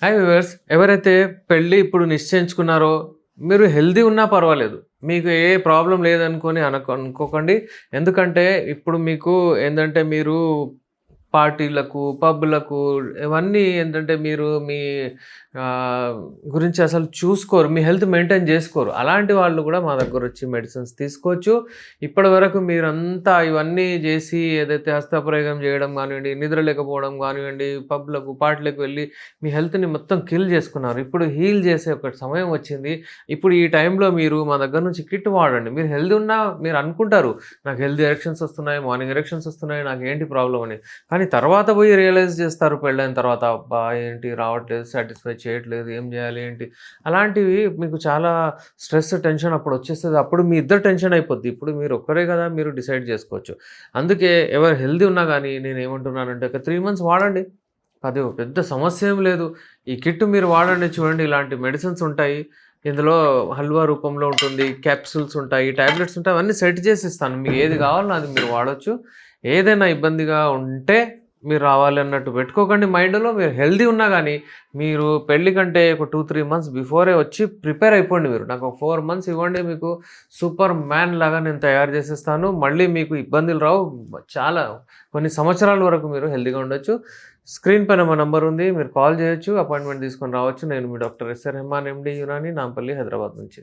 Hi viewers. ఎవరైతే పెళ్లి ఇప్పుడు నిశ్చయించుకున్నారో, మీరు హెల్తీ ఉన్నా పర్వాలేదు. మీకు ఏ ప్రాబ్లమ్ లేదనుకోని అనుకోకండి. ఎందుకంటే ఇప్పుడు మీకు ఏందంటే మీరు పార్టీలకు, పబ్‌లకు ఇవన్నీ ఏంటంటే మీరు మీ ఆహ్, గురించి అసలు చూసుకోరు. మీ హెల్త్ మెయింటైన్ జేసుకోరు. అలాంటి వాళ్ళు గూడా మా దగ్గరొచ్చి మెడిసిన్స్ తీసుకోవచ్చు. ఇప్పటివరకు మీరంతా ఇవన్నీ జేసి ఏదైతే హస్తప్రయోగం జేయడం గానివ్వండి, నిద్ర లేకపోవడం గానివ్వండి, పబ్‌లకు, పార్టీలకు వెళ్ళి మీ హెల్త్‌ని మొత్తం కిల్ జేసుకున్నారు. ఇప్పుడు హీల్ జేసే ఒక సమయం వచ్చింది. ఇప్పుడు ఈ టైంలో మీరు మా దగ్గర నుంచి కిట్ వాడండి. మీరు హెల్తీ ఉన్నా మీరు అనుకుంటారు, నాకు హెల్త్ ఎరెక్షన్స్ వస్తున్నాయి, మార్నింగ్ ఎరెక్షన్స్ వస్తున్నాయి, నాకేంటి ప్రాబ్లమ్ అని. కానీ తర్వాత పోయి రియలైజ్ చేస్తారు పెళ్ళైన తర్వాత, అబ్బా! ఏంటి రావట్లేదు, సాటిస్ఫై చేయట్లేదు, ఏం జేయాలి ఏంటి? అలాంటివి మీకు చాలా స్ట్రెస్, టెన్షన్ అప్పుడొచ్చేస్తది. అప్పుడు మీ ఇద్దరు టెన్షన్ అయిపోద్ది. ఇప్పుడు మీరు ఒక్కరే గదా! మీరు డిసైడ్ జేసుకోవచ్చు. అందుకే ఎవరు హెల్తీ ఉన్నా గానీ నేనేమంటున్నానంటే ఒక 3 మంత్స్ వాడండి. అది పెద్ద సమస్య ఏం లేదు. ఈ కిట్ మీరు వాడండి చూడండి ఇలాంటి మెడిసిన్స్ ఉంటాయి. ఇందులో హల్వా రూపంలో ఉంటుంది, క్యాప్సూల్స్ ఉంటాయి, టాబ్లెట్స్ ఉంటాయి. అవన్నీ సెట్ చేసి ఇస్తాను. మీకు ఏది కావాలో అది మీరు వాడొచ్చు. ఏదైనా ఇబ్బందిగా ఉంటే మీరు రావాలి అన్నట్టు పెట్టుకోకండి మైండ్‌లో. మీరు హెల్తీ ఉన్నా గానీ, మీరు పెళ్లి కంటే ఒక 2, 3 మంత్స్ బిఫోరే వచ్చి ప్రిపేర్ అయిపోండి మీరు. నాకు ఒక 4 మంత్స్ ఇవ్వండి, మీకు సూపర్ మ్యాన్ లాగా నేను తయారు చేసేస్తాను. మళ్ళీ మీకు ఇబ్బందులు రావు. చాలా కొన్ని సంవత్సరాల వరకు మీరు హెల్తీగా ఉండొచ్చు. స్క్రీన్ పైన మా నంబర్ ఉంది. మీరు కాల్ చేయొచ్చు. అపాయింట్‌మెంట్ తీసుకొని రావచ్చు. నేను మీ doctor S R Rehman MD Unani, Nampally, Hyderabad నుంచి.